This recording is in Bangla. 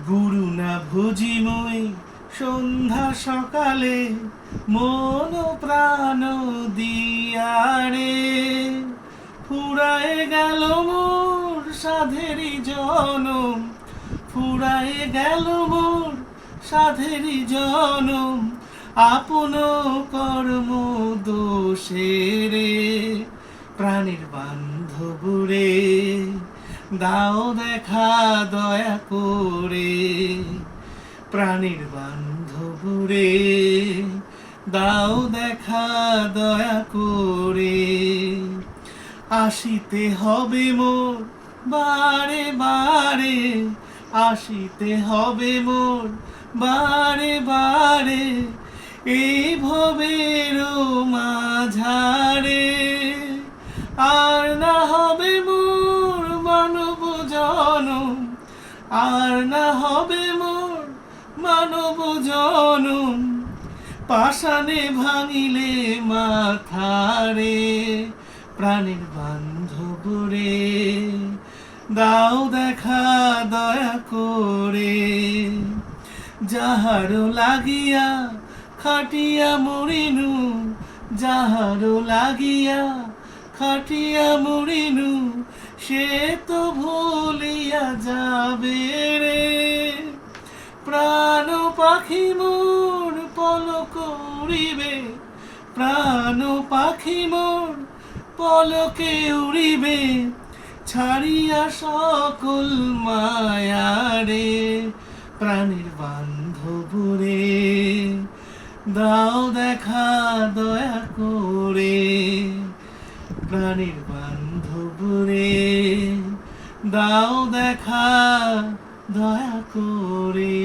গুরু না ভুজি মই সন্ধ্যা সকালে মন প্রাণ দিয়ারে ফুরায় গেল মোর সাধেরি জনম, ফুরায় গেল মোর সাধেরি জনম, আপন কর্ম দোষে রে প্রাণীর বান্ধব রে দাও দেখা দয়া করে, প্রাণীর বান্ধব রে দাও দেখা দয়া করে। আসিতে হবে মোর বারে বারে, আসিতে হবে মোর বারে বারে, এই ভবের মাঝারে আর না হবে মোর মানব জনম, আর না হবে মোর মানব জনম, পাষাণে ভাঙিলে মাথারে প্রাণীর বান্ধব রে দাও দেখা দয়া করে। যাহারো লাগিয়া খাটিয়া মরিনু, যাহারো লাগিয়া খাটিয়া মরিনু, সে তো ভুলিয়া যাবে রে প্রাণ পাখি মোর পলক উড়িবে, প্রাণ পাখি মোর পলকে উড়িবে, ছাড়িয়া সকল মায়ারে প্রাণীর বান্ধব রে দাও দেখা দয়া করে, প্রাণীর বান্ধব রে দাও দেখা দয়া করে।